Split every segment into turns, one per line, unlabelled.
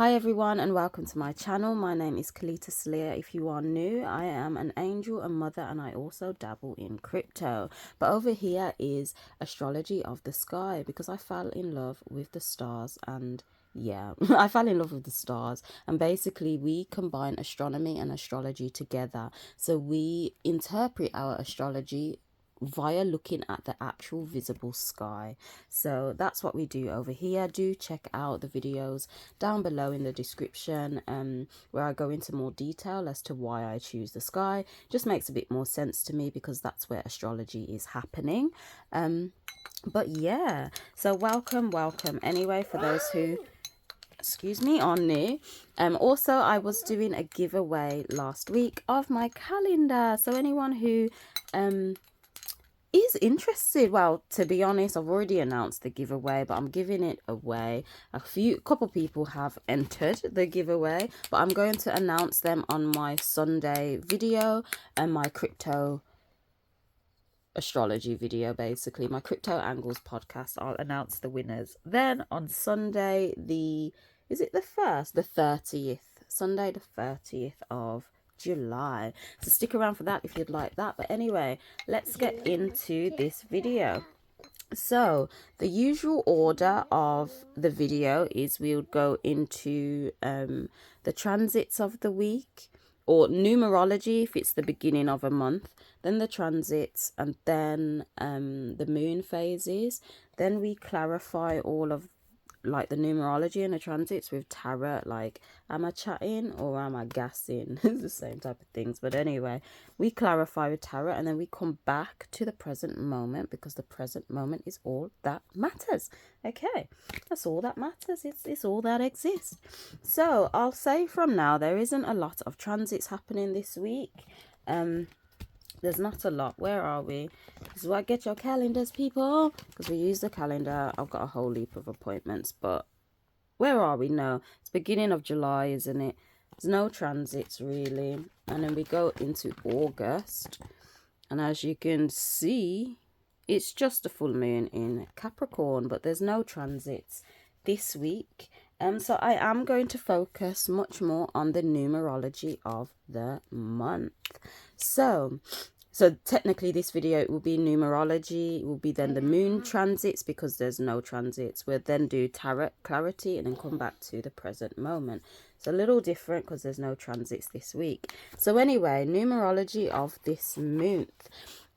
Hi everyone and welcome to my channel. My name is Kelita Sahliah. If you are new, I am an angel, a mother, and I also dabble in crypto. But over here is Astrology of the Sky because I fell in love with the stars and yeah, I fell in love with the stars, and basically we combine astronomy and astrology together. So we interpret our astrology via looking at the actual visible sky. So that's what we do over here. Do check out the videos down below in the description, where I go into more detail as to why I choose the sky. Just makes a bit more sense to me because that's where astrology is happening. But yeah, so welcome anyway for those who excuse me are new. Also I was doing a giveaway last week of my calendar, so anyone who is interested, well, to be honest, I've already announced the giveaway, but I'm giving it away. Couple people have entered the giveaway, but I'm going to announce them on my Sunday video and my crypto astrology video, basically my crypto angles podcast. I'll announce the winners then on Sunday, is it the 30th, Sunday the 30th of July. So stick around for that if you'd like that. But anyway, let's get into this video. So the usual order of the video is we would go into the transits of the week, or numerology if it's the beginning of a month, then the transits, and then the moon phases. Then we clarify all of like the numerology and the transits with tarot, like am I chatting or am I gassing? It's the same type of things, but anyway, we clarify with tarot, and then we come back to the present moment because the present moment is all that matters. Okay, that's all that matters. It's all that exists. So I'll say from now, there isn't a lot of transits happening this week. There's not a lot. Where are we? This is why get your calendars, people, because we use the calendar. I've got a whole heap of appointments, but where are we? No, it's beginning of July, isn't it? There's no transits really. And then we go into August, and as you can see, it's just a full moon in Capricorn, but there's no transits this week. So I am going to focus much more on the numerology of the month. So technically this video, it will be numerology, it will be then the moon transits because there's no transits. We'll then do tarot clarity and then come back to the present moment. It's a little different because there's no transits this week. So anyway, numerology of this month.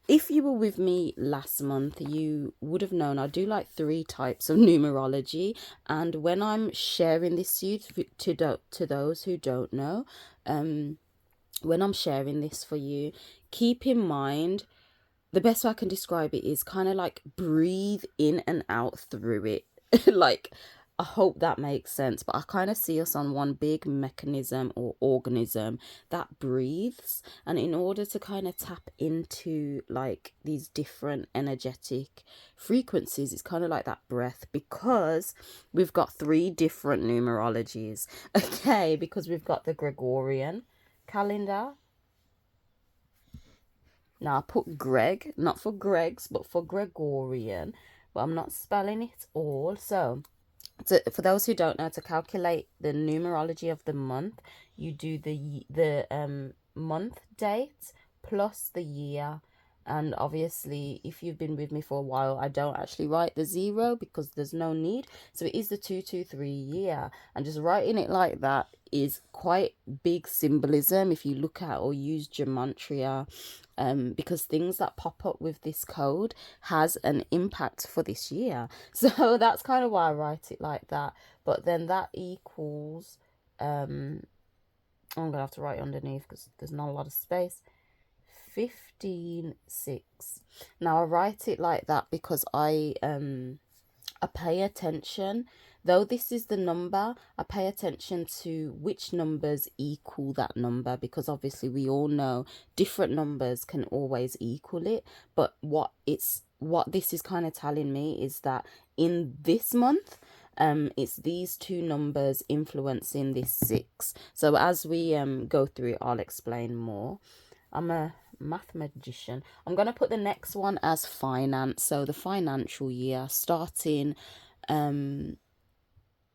If you were with me last month, you would have known I do like 3 types of numerology. And when I'm sharing this to you, to those who don't know, when I'm sharing this for you, keep in mind, the best way I can describe it is kind of like breathe in and out through it. Like, I hope that makes sense, but I kind of see us on one big mechanism or organism that breathes, and in order to kind of tap into like these different energetic frequencies, it's kind of like that breath, because we've got 3 different numerologies. Okay, because we've got the Gregorian calendar. Now I put Greg, not for Greg's, but for Gregorian, but I'm not spelling it all. So for those who don't know, to calculate the numerology of the month, you do the month date plus the year. And obviously, if you've been with me for a while, I don't actually write the 0 because there's no need. So it is the 223 year, and just writing it like that is quite big symbolism if you look at or use gematria, because things that pop up with this code has an impact for this year. So that's kind of why I write it like that. But then that equals, I'm gonna have to write underneath because there's not a lot of space. 15/6. Now I write it like that because I pay attention, though this is the number, I pay attention to which numbers equal that number, because obviously we all know different numbers can always equal it. But what this is kind of telling me is that in this month, it's these 2 numbers influencing this 6. So as we go through it, I'll explain more. I'm a math magician. I'm going to put the next one as finance. So the financial year starting,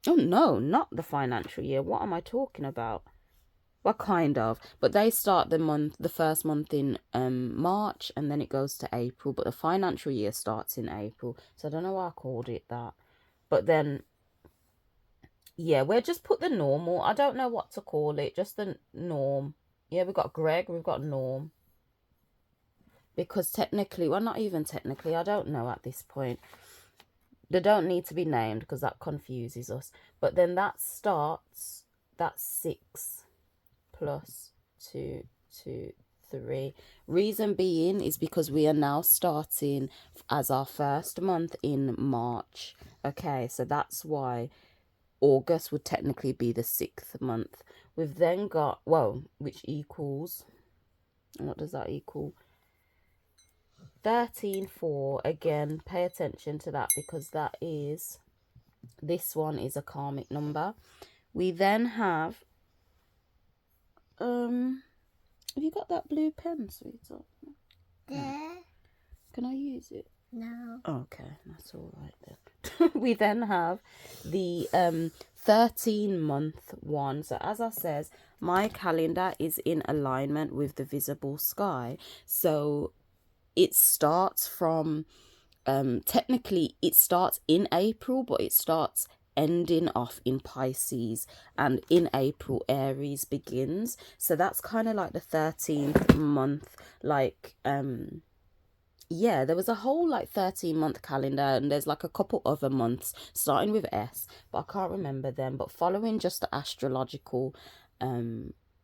Oh no, not the financial year. What am I talking about? Well, kind of, but they start the first month in March, and then it goes to April. But the financial year starts in April, so I don't know why I called it that. But then, yeah, we'll just put the normal. I don't know what to call it, just the norm. Yeah, we've got Greg, we've got Norm. Because technically, well, not even technically, I don't know at this point. They don't need to be named because that confuses us. But then that starts, that's 6 plus 2, 2, 3. Reason being is because we are now starting as our first month in March. Okay, so that's why August would technically be the 6th month. We've then got, well, which equals, what does that equal? 13/4. Again, pay attention to that because that is, this one is a karmic number. We then have, have you got that blue pen, sweetheart?
There.
Can I use it?
No.
Okay, that's all right then. We then have the 13-month one. So as I says, my calendar is in alignment with the visible sky. So it starts from, technically it starts in April, but it starts ending off in Pisces, and in April Aries begins. So that's kind of like the 13th month, like yeah, there was a whole like 13-month calendar, and there's like a couple other months starting with S, but I can't remember them. But following just the astrological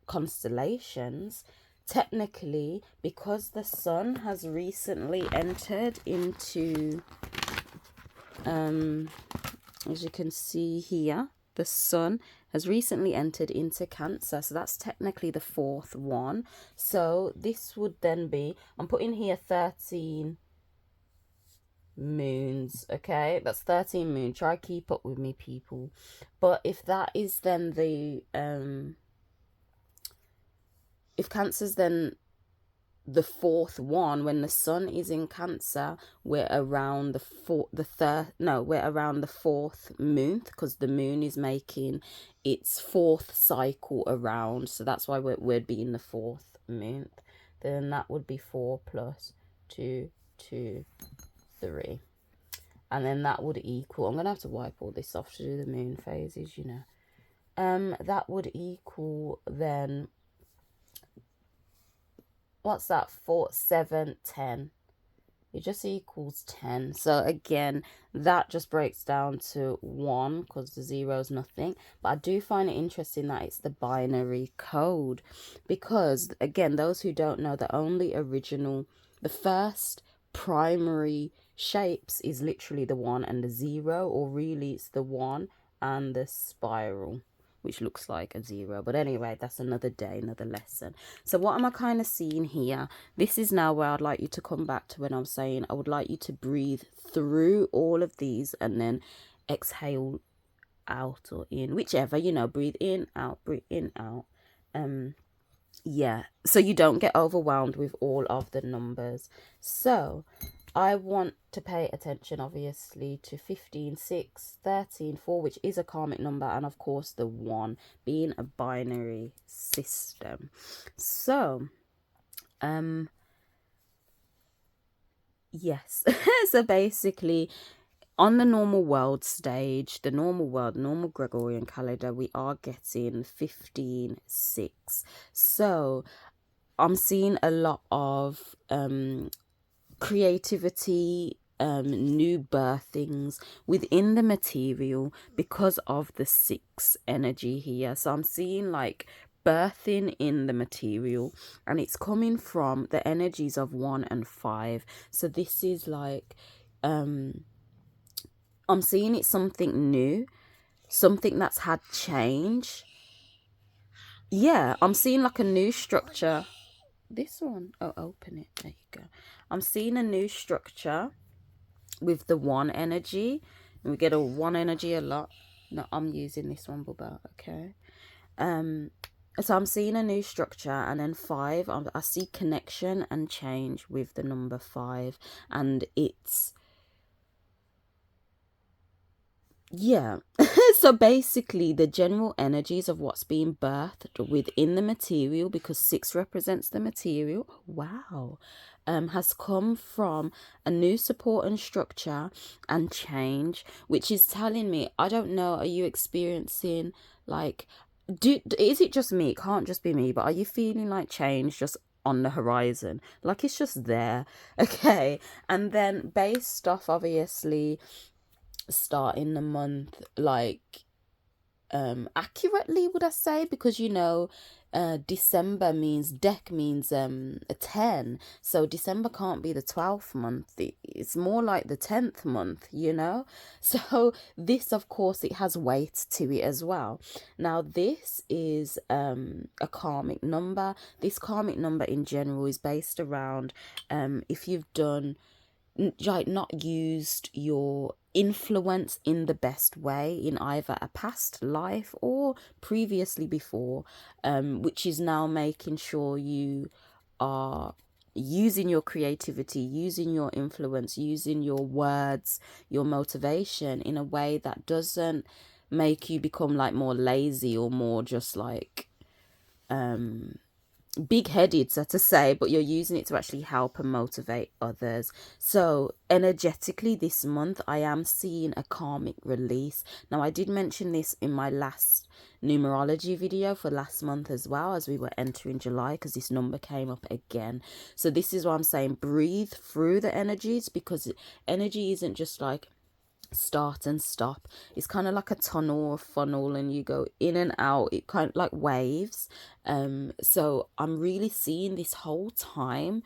constellations, technically, because the sun has recently entered into, as you can see here, the sun has recently entered into Cancer, so that's technically the 4th one. So this would then be, I'm putting here 13 moons, okay? That's 13 moon. Try keep up with me, people. But if that is then the if Cancer's then the 4th one, when the sun is in Cancer, we're around the around the 4th month, because the moon is making its 4th cycle around, so that's why we'd be in the 4th month. Then that would be 4 plus 2, 2, 3, and then that would equal, I'm gonna have to wipe all this off to do the moon phases, you know. That would equal then, what's that, 4, 7, 10. It just equals 10. So again, that just breaks down to 1 because the 0 is nothing. But I do find it interesting that it's the binary code, because again, those who don't know, the first primary shapes is literally the 1 and the 0, or really it's the 1 and the spiral, which looks like a 0. But anyway, that's another day, another lesson. So what am I kind of seeing here? This is now where I'd like you to come back to when I'm saying I would like you to breathe through all of these and then exhale out or in, whichever, you know, breathe in, out, yeah, so you don't get overwhelmed with all of the numbers. So I want to pay attention, obviously, to 15, 6, 13, 4, which is a karmic number, and of course the 1 being a binary system. So, yes. So basically, on the normal world stage, the normal Gregorian calendar, we are getting 15, 6. So I'm seeing a lot of creativity, new birthings within the material because of the 6 energy here. So I'm seeing like birthing in the material, and it's coming from the energies of 1 and 5. So this is like, I'm seeing it's something new, something that's had change. Yeah, I'm seeing like a new structure. This one, oh, open it, there you go. I'm seeing a new structure with the 1 energy, and we get a 1 energy a lot. No, I'm using this one, Bubba, okay? So I'm seeing a new structure, and then 5, I see connection and change with the number 5, and it's, Yeah. So basically, the general energies of what's being birthed within the material, because six represents the material, wow, has come from a new support and structure and change, which is telling me, I don't know, are you experiencing like, is it just me? It can't just be me, but are you feeling like change just on the horizon? Like it's just there, okay? And then based off, obviously, starting the month like accurately, would I say, because December means deck means a 10, so December can't be the 12th month. It's more like the 10th month, so this, of course, it has weight to it as well. Now this is a karmic number. This karmic number in general is based around if you've done like not used your influence in the best way in either a past life or previously before, which is now making sure you are using your creativity, using your influence, using your words, your motivation in a way that doesn't make you become like more lazy or more just like big-headed, so to say, but you're using it to actually help and motivate others. So energetically this month I am seeing a karmic release. Now I did mention this in my last numerology video for last month as well, as we were entering July, because this number came up again. So this is what I'm saying, breathe through the energies, because energy isn't just like start and stop. It's kind of like a tunnel or funnel, and you go in and out. It kind of like waves. So I'm really seeing this whole time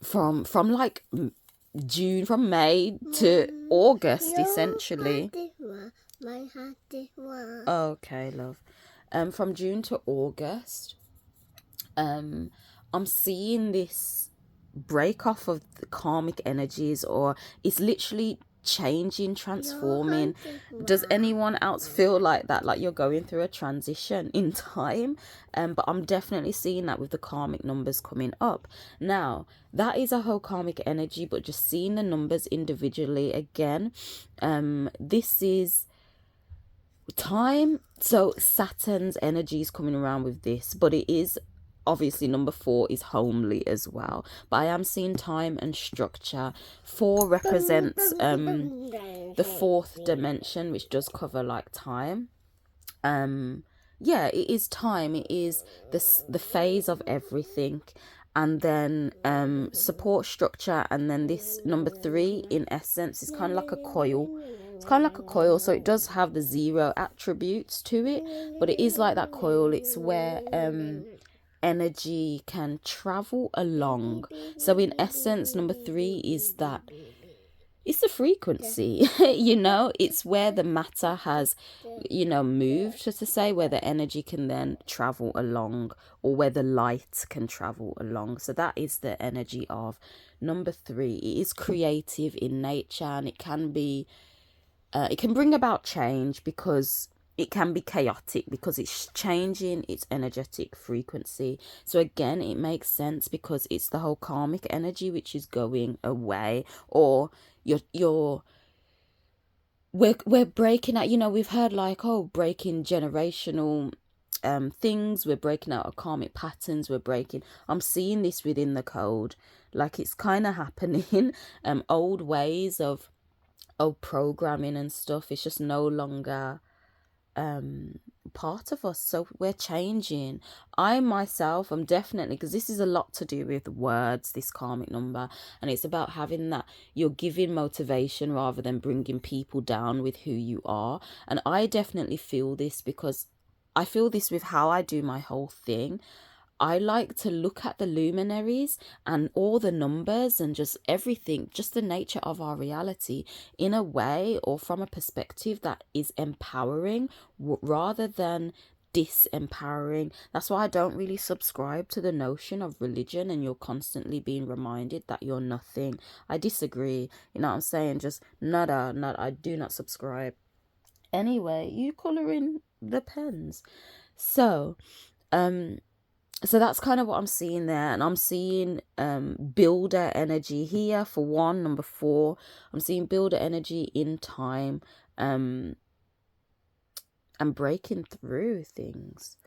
from like June, from May to August, essentially. Okay, love. From June to August, I'm seeing this break off of the karmic energies, or it's literally changing, transforming. Does anyone else feel like that, like you're going through a transition in time? But I'm definitely seeing that with the karmic numbers coming up. Now that is a whole karmic energy, but just seeing the numbers individually again, this is time. So Saturn's energy is coming around with this, but it is obviously number 4 is homely as well, but I am seeing time and structure. 4 represents the 4th dimension, which does cover like time. Yeah, it is time. It is the phase of everything. And then support structure, and then this number 3 in essence is kind of like a coil. It's kind of like a coil, so it does have the 0 attributes to it, but it is like that coil. It's where energy can travel along. So in essence, number 3 is that it's the frequency. It's where the matter has moved, so to say, where the energy can then travel along, or where the light can travel along. So that is the energy of number 3. It is creative in nature, and it can bring about change, because it can be chaotic, because it's changing its energetic frequency. So again, it makes sense, because it's the whole karmic energy which is going away, or we're breaking out. We've heard like, oh, breaking generational things. We're breaking out of karmic patterns. I'm seeing this within the code, like it's kind of happening. Old ways of programming and stuff, it's just no longer part of us. So we're changing. I myself am definitely, because this is a lot to do with words, this karmic number, and it's about having that you're giving motivation rather than bringing people down with who you are. And I definitely feel this, because I feel this with how I do my whole thing. I like to look at the luminaries and all the numbers and just everything, just the nature of our reality, in a way or from a perspective that is empowering rather than disempowering. That's why I don't really subscribe to the notion of religion and you're constantly being reminded that you're nothing. I disagree. You know what I'm saying? Just nada, I do not subscribe. Anyway, you colour in the pens. So that's kind of what I'm seeing there. And I'm seeing builder energy here for 1. Number 4, I'm seeing builder energy in time. and breaking through things,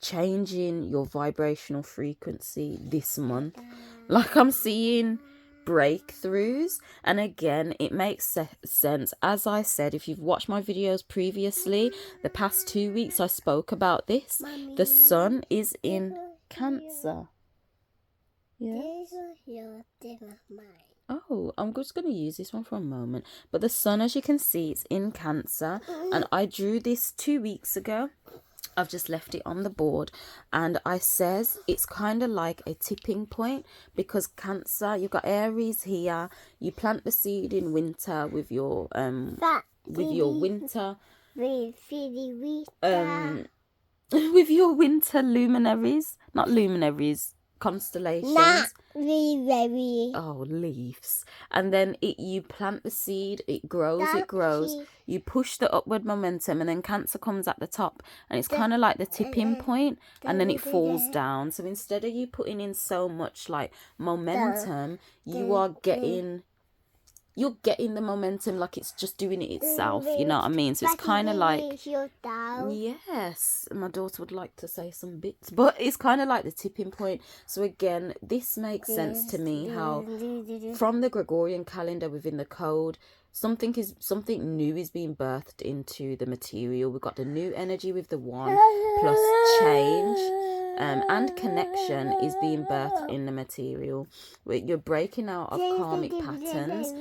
changing your vibrational frequency this month. Like, I'm seeing breakthroughs, and again, it makes sense. As I said, if you've watched my videos previously, the past 2 weeks I spoke about this. The sun is in Cancer. Yeah. Oh, I'm just going to use this one for a moment. But the sun, as you can see, it's in Cancer, and I drew this 2 weeks ago. I've just left it on the board, and I says it's kind of like a tipping point, because Cancer, you've got Aries here. You plant the seed in winter with your winter with your winter luminaries, not luminaries, constellations. Oh, leaves. And then you plant the seed, it grows, you push the upward momentum, and then Cancer comes at the top, and it's kind of like the tipping point, and then it falls down. So instead of you putting in so much like momentum, you're getting the momentum, like it's just doing it itself, you know what I mean? So it's kind of like, yes, my daughter would like to say some bits, but it's kind of like the tipping point. So again, this makes sense to me, how from the Gregorian calendar within the code, something new is being birthed into the material. We've got the new energy with the 1 plus change. And connection is being birthed in the material. You're breaking out of karmic patterns.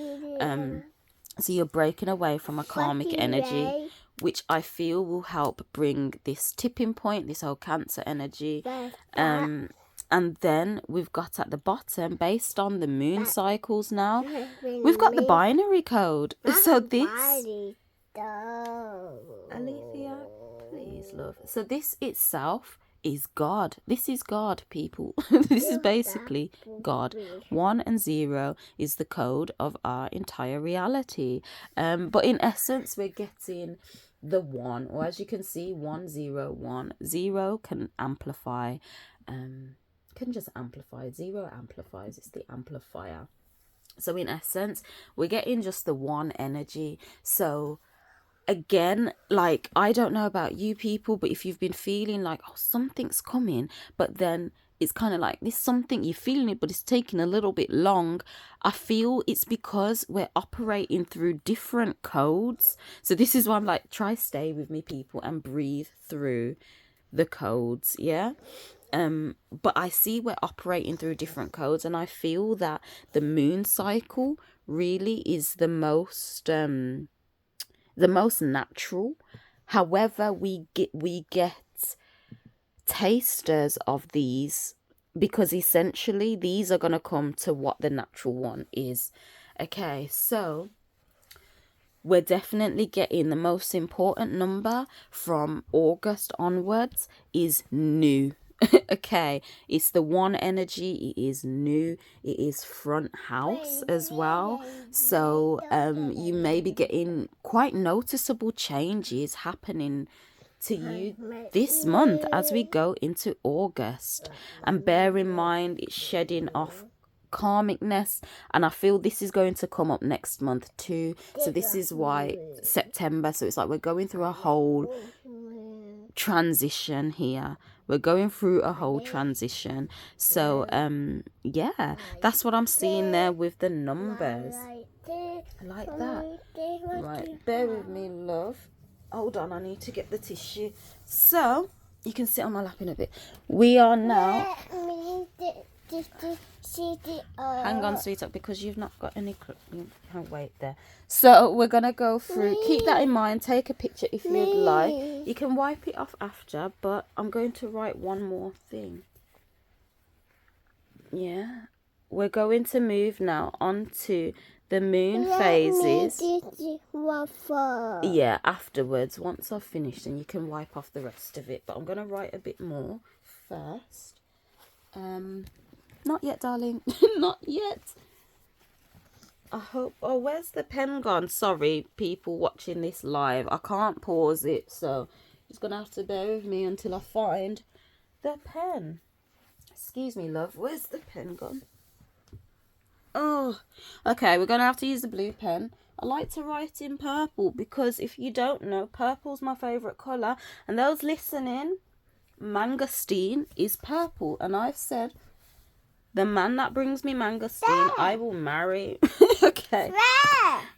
So you're breaking away from a karmic energy, which I feel will help bring this tipping point, this whole Cancer energy. And then we've got at the bottom, based on the moon cycles now, we've got the binary code. So this... Alethea, please, love. So this itself is God. This is God, people. This is basically God. 1 and 0 is the code of our entire reality. But in essence, we're getting the 1, or as you can see, 1 0 1. 0 can amplify, can just amplify. 0 amplifies. It's the amplifier. So in essence, we're getting just the 1 energy. So again, like, I don't know about you people, but if you've been feeling like, oh, something's coming, but then it's kind of like this something, you're feeling it, but it's taking a little bit long, I feel it's because we're operating through different codes. So this is why I'm like, try stay with me, people, and breathe through the codes. Yeah. But I see we're operating through different codes, and I feel that the moon cycle really is the most natural. However, we get tasters of these, because essentially these are going to come to what the natural one is. Okay, so we're definitely getting the most important number from August onwards is new. Okay, it's the 1 energy. It is new. It is front house as well. So you may be getting quite noticeable changes happening to you this month as we go into August. And bear in mind, it's shedding off karmicness, and I feel this is going to come up next month too. So this is why September, so it's like we're going through a whole transition here. We're going through a whole transition. So yeah, that's what I'm seeing there with the numbers. Like that. Right, bear with me, love. Hold on, I need to get the tissue. So you can sit on my lap in a bit. We are now... Hang on, sweetheart, because you've not got any... Wait there. So we're going to go through. Keep that in mind. Take a picture if you'd like. You can wipe it off after, but I'm going to write one more thing. Yeah. We're going to move now on to the moon phases. Yeah, afterwards, once I've finished, and you can wipe off the rest of it. But I'm going to write a bit more first. Not yet, darling. Not yet. I hope... Oh, where's the pen gone? Sorry, people watching this live. I can't pause it, so just going to have to bear with me until I find the pen. Excuse me, love. Where's the pen gone? Oh, okay. We're going to have to use the blue pen I like to write in purple because if you don't know, purple's my favourite colour. And those listening, mangosteen is purple. And I've said, the man that brings me mangosteen, I will marry. Okay.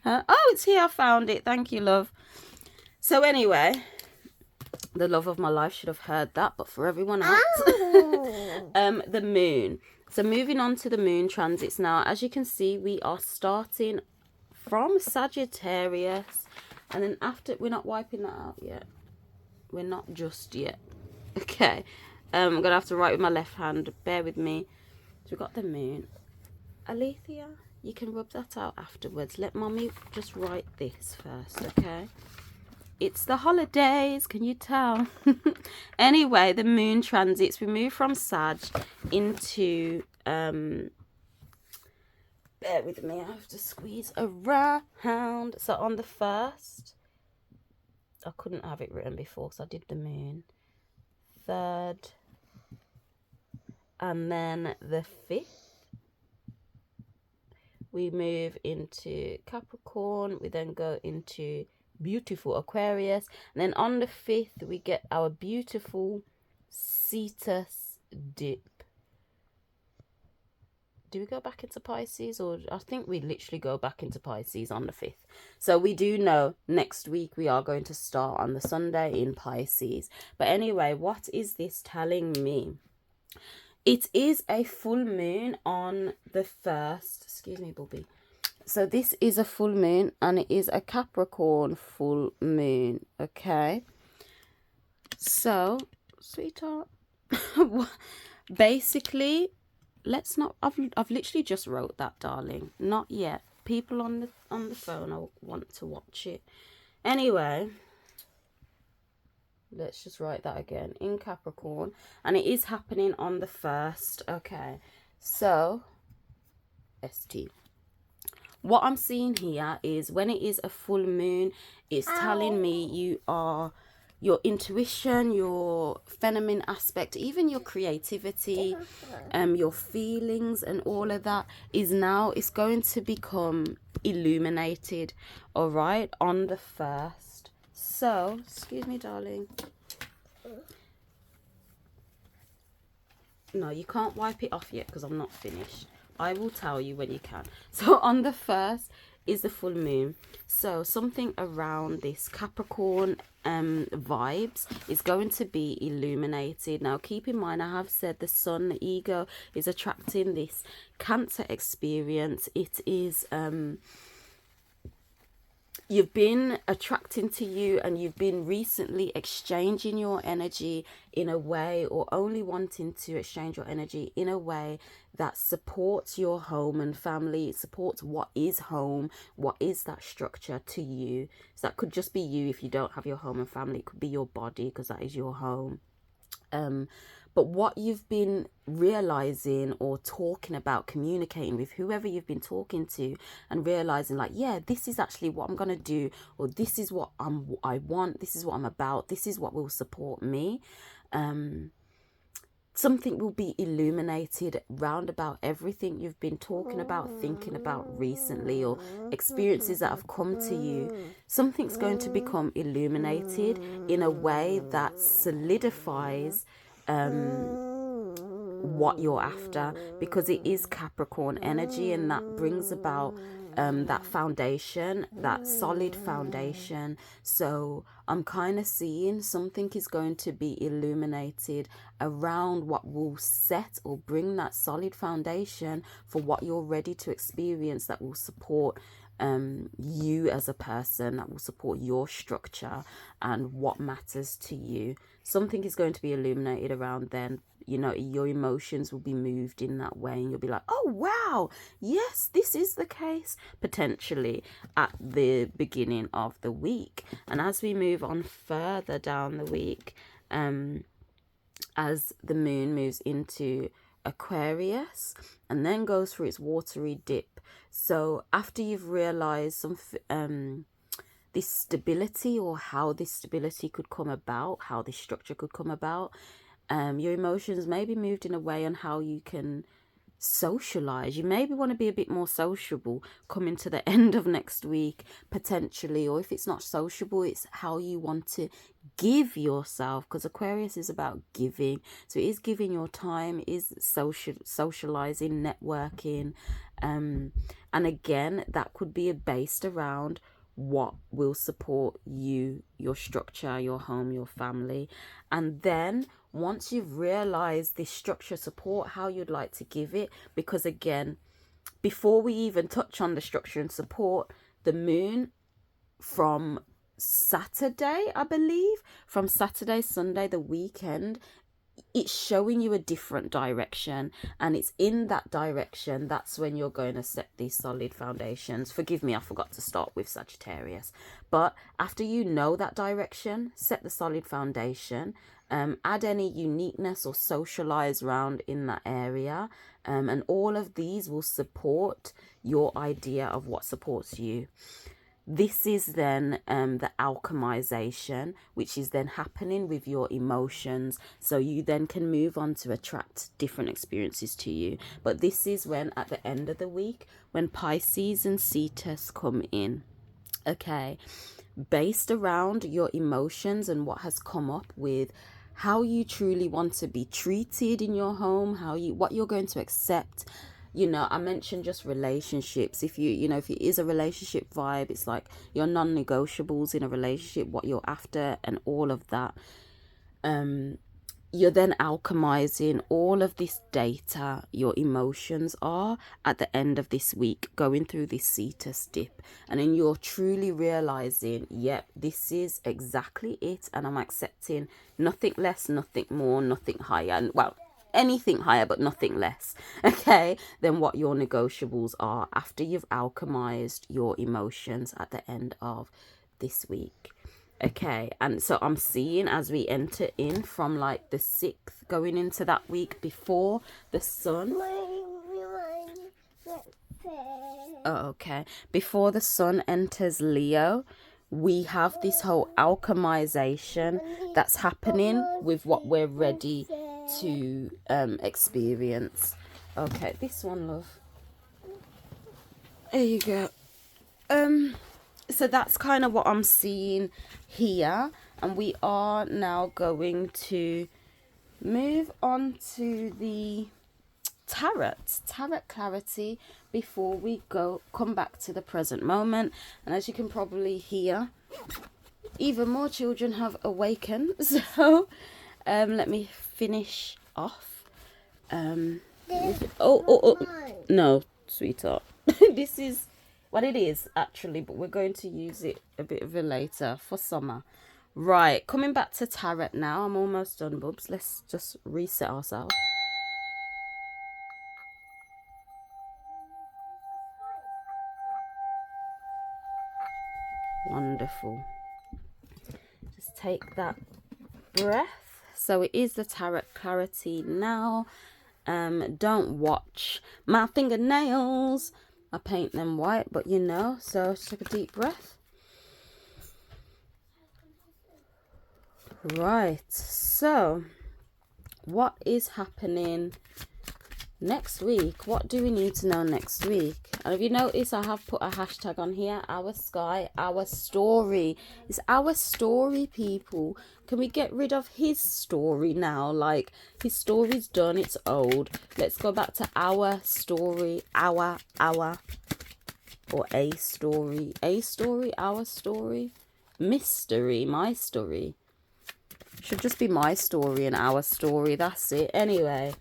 Oh, it's here. I found it. Thank you, love. So anyway, the love of my life should have heard that, but for everyone else, the moon. So moving on to the moon transits now. As you can see, we are starting from Sagittarius, and then after, we're not wiping that out yet. We're not just yet. Okay. I'm gonna have to write with my left hand. Bear with me. So we've got the moon. Alethea, you can rub that out afterwards. Let mommy just write this first, okay? It's the holidays, can you tell? Anyway, the moon transits. We move from Sag into bear with me, I have to squeeze around. So on the 1st, I couldn't have it written before, so I did the moon. 3rd, and then the 5th, we move into Capricorn. We then go into beautiful Aquarius, and then on the 5th we get our beautiful Cetus dip. Do we go back into Pisces, or I think we literally go back into Pisces on the 5th. So we do know next week we are going to start on the Sunday in Pisces. But anyway, what is this telling me? It is a full moon on the 1st. Excuse me, Bobby. So this is a full moon, and it is a Capricorn full moon, okay? So, sweetheart, basically, let's not, I've literally just wrote that, darling. Not yet. People on the phone, I want to watch it. Anyway, let's just write that again. In Capricorn, and it is happening on the 1st, okay? So, ST. What I'm seeing here is when it is a full moon, it's telling me your intuition, your feminine aspect, even your creativity, your feelings and all of that it's going to become illuminated, all right, on the 1st. So, excuse me, darling. No, you can't wipe it off yet because I'm not finished. I will tell you when you can. So on the 1st is the full moon. So something around this Capricorn vibes is going to be illuminated. Now keep in mind, I have said the sun, the ego, is attracting this Cancer experience. It is you've been attracting to you, and you've been recently exchanging your energy in a way, or only wanting to exchange your energy in a way that supports your home and family. It supports what is home, what is that structure to you. So that could just be you if you don't have your home and family. It could be your body, because that is your home. But what you've been realizing or talking about, communicating with whoever you've been talking to, and realizing like, yeah, this is actually what I'm gonna do, or this is what I want, this is what I'm about, this is what will support me. Something will be illuminated round about everything you've been talking about, thinking about recently, or experiences that have come to you. Something's going to become illuminated in a way that solidifies what you're after, because it is Capricorn energy, and that brings about that foundation, that solid foundation. So I'm kind of seeing something is going to be illuminated around what will set or bring that solid foundation for what you're ready to experience, that will support you as a person, that will support your structure and what matters to you. Something is going to be illuminated around then. You know, your emotions will be moved in that way, and you'll be like, oh wow, yes, this is the case, potentially at the beginning of the week. And as we move on further down the week, as the moon moves into Aquarius and then goes through its watery dip. So after you've realized some this stability, or how this stability could come about, how this structure could come about, your emotions may be moved in a way on how you can socialize. You maybe want to be a bit more sociable coming to the end of next week, potentially. Or if it's not sociable, it's how you want to give yourself, because Aquarius is about giving. So it is giving your time, it is socializing, networking. And again, that could be based around what will support you, your structure, your home, your family. And then once you've realized this structure support, how you'd like to give it, because again, before we even touch on the structure and support, the moon from Saturday, I believe, from Saturday, Sunday, the weekend, it's showing you a different direction, and it's in that direction that's when you're going to set these solid foundations. Forgive me, I forgot to start with Sagittarius, but after you know that direction, set the solid foundation. Add any uniqueness or socialize around in that area, and all of these will support your idea of what supports you. This is then the alchemization, which is then happening with your emotions. So you then can move on to attract different experiences to you. But this is when, at the end of the week, when Pisces and Cetus come in. Okay, based around your emotions and what has come up with how you truly want to be treated in your home, what you're going to accept. You know, I mentioned just relationships. If if it is a relationship vibe, it's like your non-negotiables in a relationship, what you're after and all of that. You're then alchemizing all of this data, your emotions are, at the end of this week, going through this Cetus dip. And then you're truly realizing, yep, this is exactly it. And I'm accepting nothing less, nothing more, nothing higher. And well, anything higher, but nothing less, okay, than what your negotiables are after you've alchemized your emotions at the end of this week. Okay, and so I'm seeing as we enter in from like the 6th, going into that week before the sun. Oh, okay. Before the sun enters Leo, we have this whole alchemization that's happening with what we're ready to experience. Okay, this one, love. There you go. So that's kind of what I'm seeing here, and we are now going to move on to the tarot clarity before we come back to the present moment. And as you can probably hear, even more children have awakened, so let me finish off. No, sweetheart. This is what it is actually, but we're going to use it a bit of a later for summer. Right, coming back to tarot now. I'm almost done, bubs. Let's just reset ourselves. Wonderful. Just take that breath. So it is the tarot clarity now. Don't watch my fingernails. I paint them white, but so just take a deep breath. Right, so what is happening next week? What do we need to know next week? And if you notice, I have put a hashtag on here, our sky, our story. It's our story, people. Can we get rid of his story now? Like, his story's done, it's old. Let's go back to our story, our, or a story, our story, mystery, my story. Should just be my story and our story, that's it. Anyway,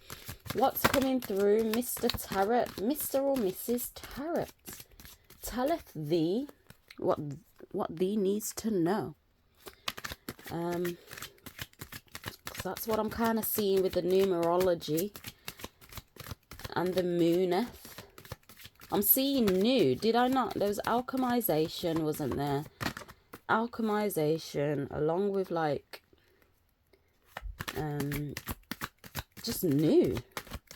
what's coming through, Mr. Tarot, Mr. or Mrs. Tarot? Telleth thee what thee needs to know. That's what I'm kind of seeing with the numerology and the mooneth. I'm seeing new. Did I not? There was alchemization, wasn't there? Alchemization along with like just new,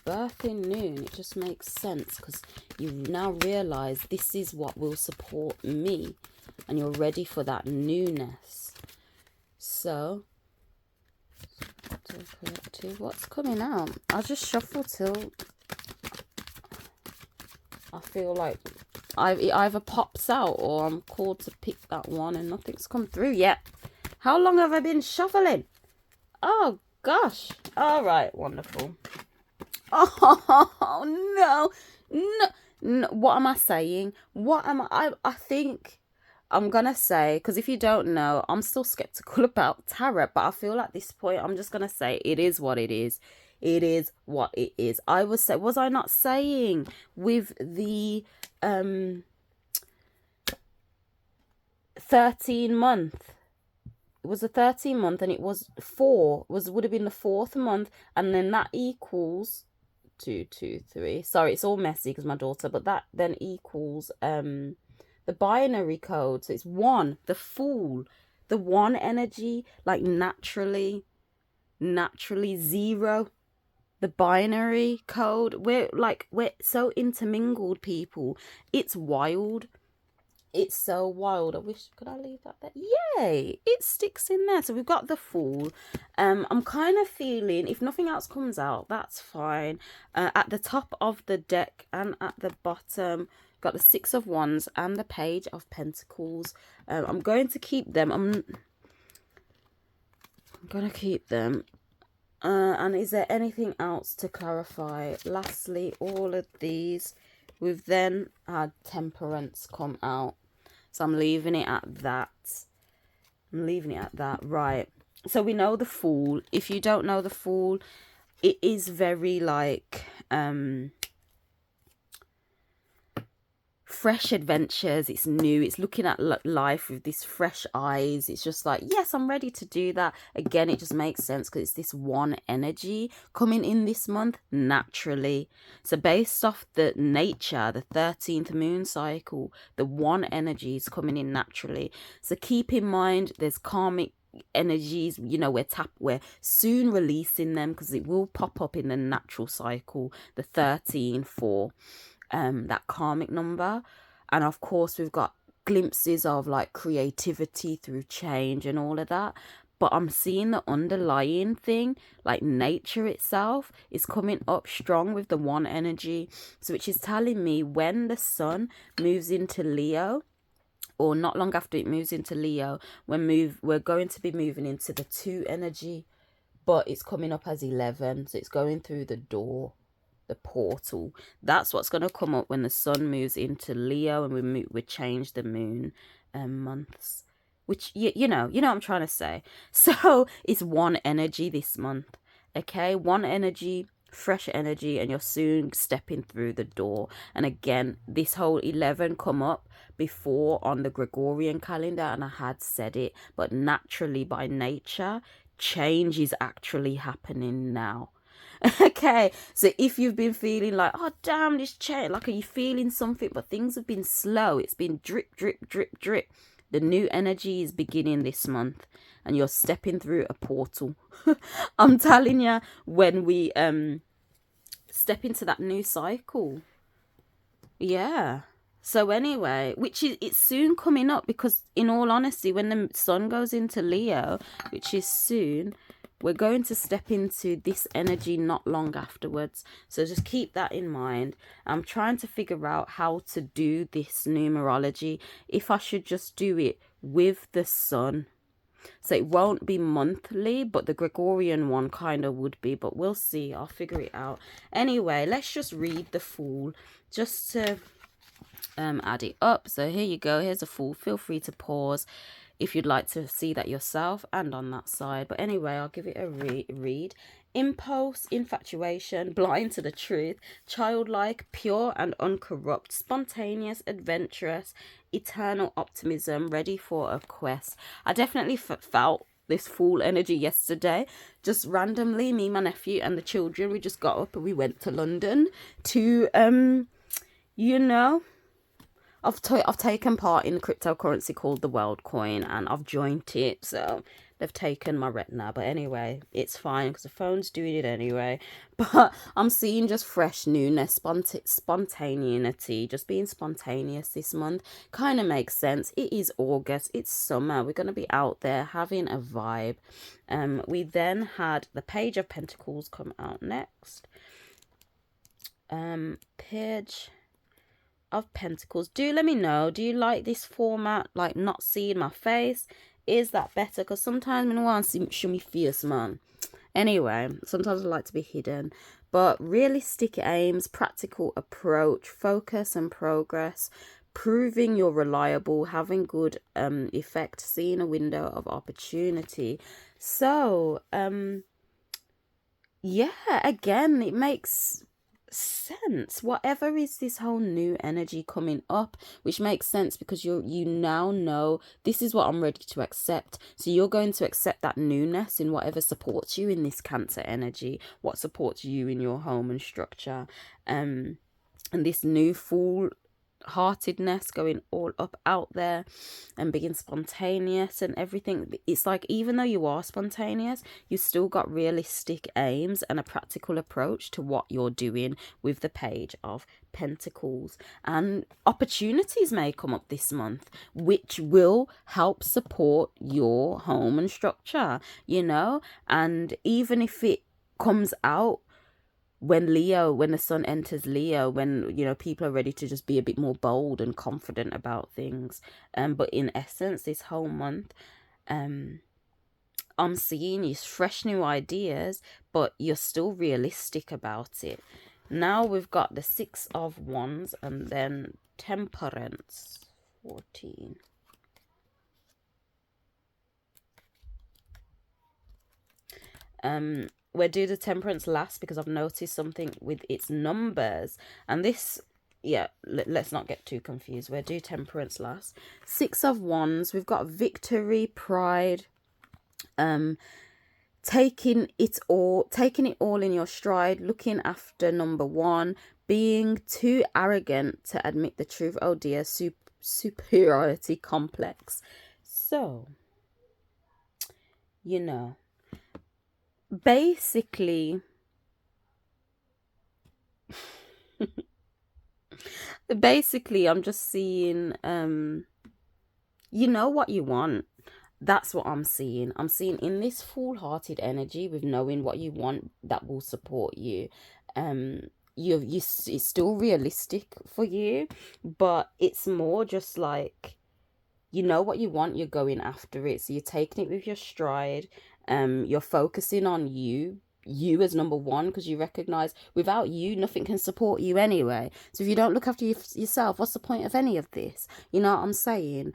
birthing new, and it just makes sense because you now realize this is what will support me, and you're ready for that newness. So what's coming out? I'll just shuffle till I feel like it either pops out or I'm called to pick that one and nothing's come through yet. How long have I been shuffling? Oh, gosh. All right, wonderful. Oh, no. No. What am I saying? I think I'm going to say, because if you don't know, I'm still skeptical about tarot, but I feel like at this point, I'm just going to say it is what it is. It is what it is. Was I not saying with the 13-month? It was a 13-month and it was would have been the 4th month, and then that equals 2, 2, 3. Sorry, it's all messy because my daughter, but that then equals the binary code. So it's 1, the Fool, the 1 energy, like naturally 0, the binary code. We're so intermingled, people. It's wild. It's so wild. I wish, could I leave that there? Yay, it sticks in there. So we've got the Fool. I'm kind of feeling, if nothing else comes out, that's fine. At the top of the deck and at the bottom, got the 6 of Wands and the Page of Pentacles. I'm going to keep them. I'm going to keep them. And is there anything else to clarify? Lastly, all of these, we've then had Temperance come out. So I'm leaving it at that. Right. So we know the Fool. If you don't know the Fool, it is very like fresh adventures. It's new. It's looking at life with these fresh eyes. It's just like, yes, I'm ready to do that. Again, it just makes sense because it's this 1 energy coming in this month naturally. So based off the nature, the 13th moon cycle, the 1 energy is coming in naturally. So keep in mind, there's karmic energies, you know, we're soon releasing them because it will pop up in the natural cycle, the 13 4. That karmic number. And of course we've got glimpses of like creativity through change and all of that, but I'm seeing the underlying thing, like nature itself is coming up strong with the 1 energy. So which is telling me when the sun moves into Leo, or not long after it moves into Leo, we're going to be moving into the 2 energy, but it's coming up as 11, so it's going through the door, the portal. That's what's going to come up when the sun moves into Leo and we change the moon months, which you know what I'm trying to say. So it's 1 energy this month. Okay, 1 energy, fresh energy, and you're soon stepping through the door. And again, this whole 11 come up before on the Gregorian calendar, and I had said it, but naturally by nature, change is actually happening now. Okay, so if you've been feeling like, oh damn, this change, like, are you feeling something, but things have been slow, it's been drip drip drip drip, the new energy is beginning this month and you're stepping through a portal. I'm telling you, when we step into that new cycle. Yeah. So anyway, it's soon coming up, because in all honesty, when the sun goes into Leo, which is soon, we're going to step into this energy not long afterwards. So just keep that in mind. I'm trying to figure out how to do this numerology, if I should just do it with the sun. So it won't be monthly, but the Gregorian one kind of would be, but we'll see. I'll figure it out. Anyway, let's just read the Fool just to add it up. So here you go. Here's a Fool. Feel free to pause if you'd like to see that yourself and on that side. But anyway, I'll give it a read. Impulse, infatuation, blind to the truth, childlike, pure and uncorrupt, spontaneous, adventurous, eternal optimism, ready for a quest. I definitely felt this Fool energy yesterday. Just randomly, me, my nephew and the children, we just got up and we went to London to, you know, I've taken part in a cryptocurrency called the World Coin, and I've joined it, so they've taken my retina. But anyway, it's fine because the phone's doing it anyway. But I'm seeing just fresh newness, spontaneity, just being spontaneous this month. Kind of makes sense. It is August, it's summer, we're going to be out there having a vibe. We then had the Page of Pentacles come out next. Page of Pentacles. Do let me know, do you like this format, like not seeing my face? Is that better? Because sometimes I don't want to show me face, man. Anyway, sometimes I like to be hidden. But realistic aims, practical approach, focus and progress, proving you're reliable, having good effect, seeing a window of opportunity. So yeah, again, it makes sense. Whatever is this whole new energy coming up, which makes sense because you now know this is what I'm ready to accept. So you're going to accept that newness in whatever supports you in this Cancer energy, what supports you in your home and structure, and this new full heartedness, going all up out there and being spontaneous and everything. It's like, even though you are spontaneous, you still got realistic aims and a practical approach to what you're doing with the Page of Pentacles. And opportunities may come up this month which will help support your home and structure, you know. And even if it comes out when the sun enters Leo, when, you know, people are ready to just be a bit more bold and confident about things, but in essence this whole month I'm seeing is fresh new ideas, but you're still realistic about it. Now we've got the Six of Wands and then Temperance. 14. We'll do the Temperance last because I've noticed something with its numbers, and this, yeah, let's not get too confused. We'll do Temperance last. Six of Wands, we've got victory, pride, taking it all in your stride, looking after number one, being too arrogant to admit the truth. Oh dear, superiority complex. So, you know, basically I'm just seeing you know what you want. That's what I'm seeing. I'm seeing in this full-hearted energy with knowing what you want that will support you. It's still realistic for you, but it's more just like, you know what you want, you're going after it. So you're taking it with your stride. You're focusing on you as number one, because you recognize without you nothing can support you anyway. So if you don't look after yourself, what's the point of any of this? You know what I'm saying?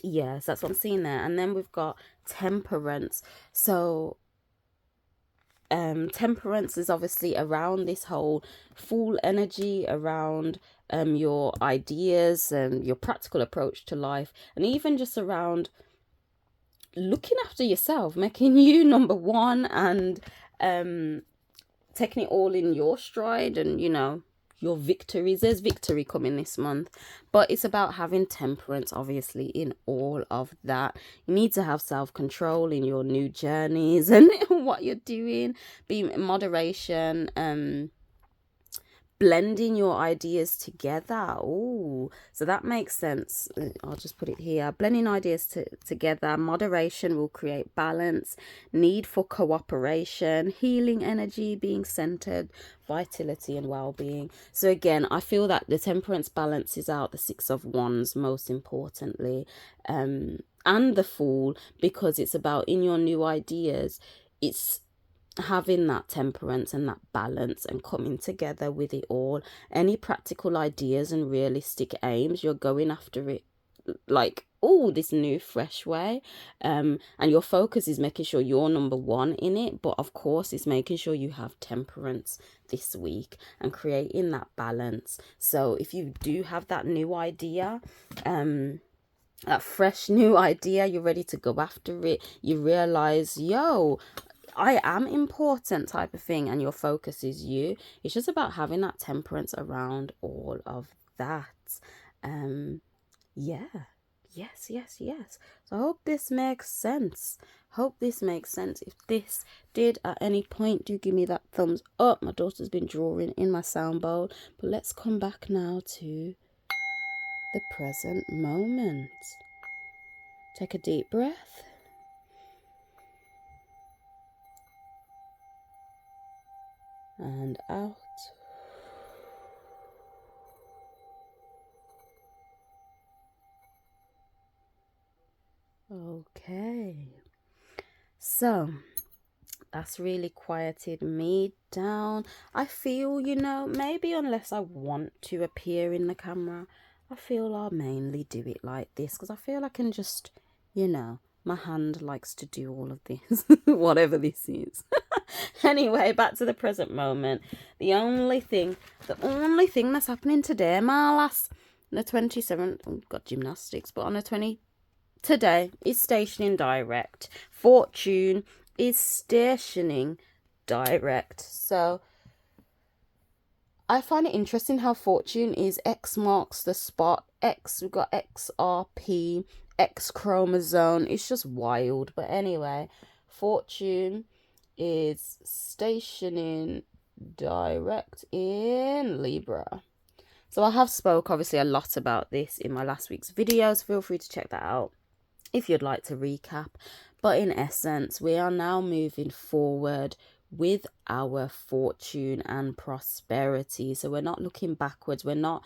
Yes, that's what I'm seeing there. And then we've got Temperance. So Temperance is obviously around this whole full energy, around your ideas and your practical approach to life, and even just around looking after yourself, making you number one, and taking it all in your stride, and, you know, your victories. There's victory coming this month, but it's about having temperance, obviously, in all of that. You need to have self-control in your new journeys and what you're doing. Be in moderation, blending your ideas together. Oh, so that makes sense. I'll just put it here. Blending ideas together. Moderation will create balance. Need for cooperation. Healing energy, being centered. Vitality and well-being. So again, I feel that the Temperance balances out the Six of Wands, most importantly, and the Fool, because it's about in your new ideas. It's having that temperance and that balance and coming together with it all. Any practical ideas and realistic aims, you're going after it like, oh, this new fresh way, and your focus is making sure you're number one in it, but of course it's making sure you have temperance this week and creating that balance. So if you do have that new idea, that fresh new idea, you're ready to go after it, you realize, yo, I am important type of thing, and your focus is you. It's just about having that temperance around all of that. Yeah. Yes. So I hope this makes sense. If this did at any point, do give me that thumbs up. My daughter's been drawing in my sound bowl. But let's come back now to the present moment. Take a deep breath. And out. Okay. So that's really quieted me down. I feel, maybe unless I want to appear in the camera, I feel I'll mainly do it like this because I feel I can just, my hand likes to do all of this, whatever this is. Anyway, back to the present moment. The only thing that's happening today, my lass, the 27th, oh, got gymnastics, but on the 20, today is stationing direct. Fortune is stationing direct. So I find it interesting how Fortune is X marks the spot. X, we've got XRP, X chromosome. It's just wild. But anyway, Fortune is stationing direct in Libra. So I have spoke obviously a lot about this in my last week's videos. Feel free to check that out if you'd like to recap. But in essence, we are now moving forward with our fortune and prosperity. So we're not looking backwards. We're not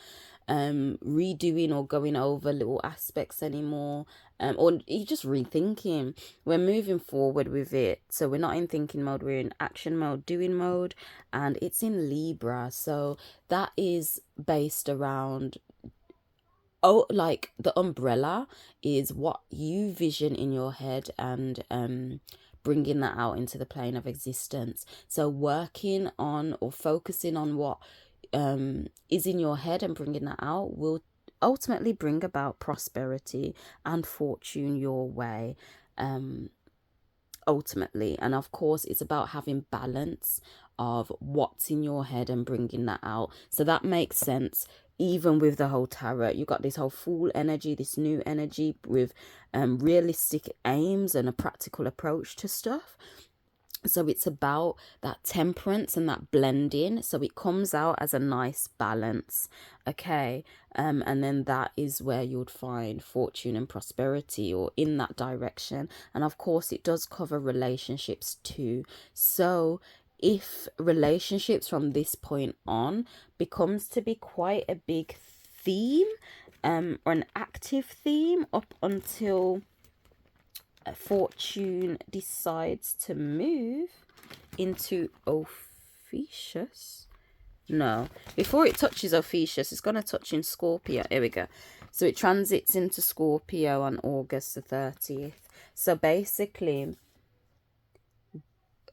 redoing or going over little aspects anymore, or you're just rethinking. We're moving forward with it. So we're not in thinking mode, we're in action mode, doing mode, and it's in Libra. So that is based around, like the umbrella is what you vision in your head, and bringing that out into the plane of existence. So working on or focusing on what is in your head and bringing that out will ultimately bring about prosperity and fortune your way, ultimately. And of course, it's about having balance of what's in your head and bringing that out. So that makes sense. Even with the whole tarot, you got this whole Fool energy, this new energy with realistic aims and a practical approach to stuff. So it's about that temperance and that blending. So it comes out as a nice balance. Okay. And then that is where you would find fortune and prosperity, or in that direction. And of course, it does cover relationships too. So if relationships from this point on becomes to be quite a big theme, or an active theme up until Fortune decides to move into Ophiuchus. No, before it touches Ophiuchus, it's going to touch in Scorpio. Here we go. So it transits into Scorpio on August the 30th. So basically,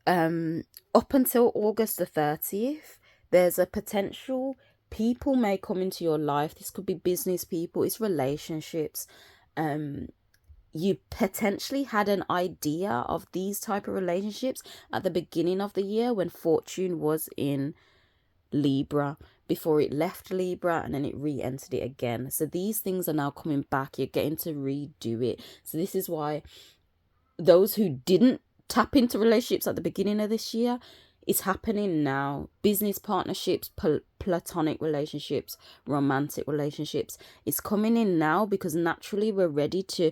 up until August the 30th, there's a potential people may come into your life. This could be business people, it's relationships. You potentially had an idea of these type of relationships at the beginning of the year when Fortune was in Libra, before it left Libra and then it re-entered it again. So these things are now coming back. You're getting to redo it. So this is why those who didn't tap into relationships at the beginning of this year, it's happening now. Business partnerships, platonic relationships, romantic relationships, it's coming in now because naturally we're ready to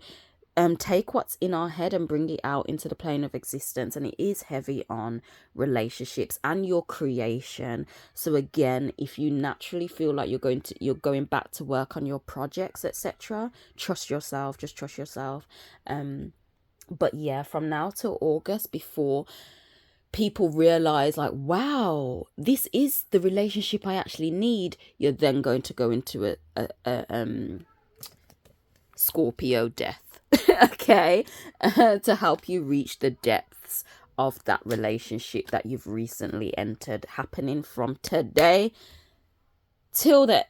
take what's in our head and bring it out into the plane of existence. And it is heavy on relationships and your creation. So again, if you naturally feel like you're going back to work on your projects, etc., trust yourself. Just trust yourself. But yeah, from now till August, before people realize like, wow, this is the relationship I actually need, you're then going to go into a Scorpio death. Okay, to help you reach the depths of that relationship that you've recently entered, happening from today till the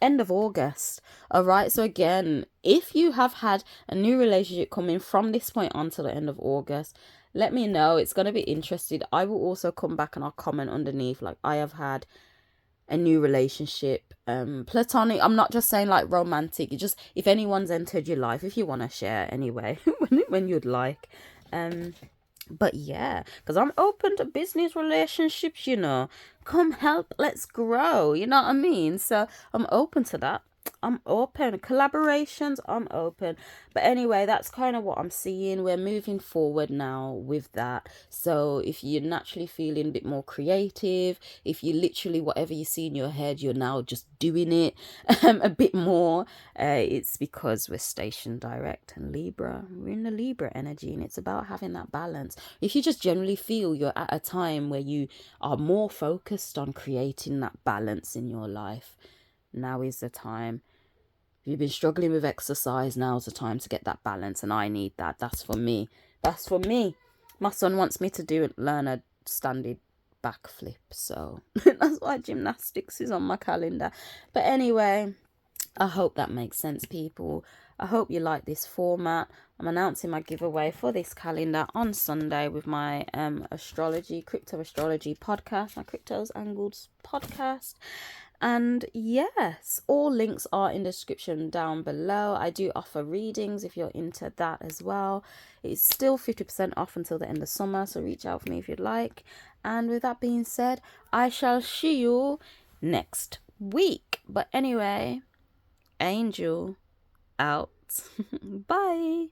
end of August. All right, so again, if you have had a new relationship coming from this point on till the end of August, let me know. It's going to be interesting. I will also come back and I'll comment underneath, like, I have had a new relationship, platonic. I'm not just saying like romantic. You just, if anyone's entered your life, if you want to share anyway, when you'd like. But yeah, because I'm open to business relationships, come help, let's grow, you know what I mean? So I'm open to that. I'm open. Collaborations, I'm open. But anyway, that's kind of what I'm seeing. We're moving forward now with that. So if you're naturally feeling a bit more creative, if you literally, whatever you see in your head, you're now just doing it a bit more, it's because we're stationed direct and Libra. We're in the Libra energy, and it's about having that balance. If you just generally feel you're at a time where you are more focused on creating that balance in your life, now is the time. If you've been struggling with exercise, now's the time to get that balance, and I need that. That's for me. That's for me. My son wants me to learn a standing backflip, so that's why gymnastics is on my calendar. But anyway, I hope that makes sense, people. I hope you like this format. I'm announcing my giveaway for this calendar on Sunday with my crypto astrology podcast, my Cryptos Angles podcast. And yes, all links are in the description down below. I do offer readings if you're into that as well. It's still 50% off until the end of summer, so reach out for me if you'd like. And with that being said, I shall see you next week. But anyway, Angel out. Bye.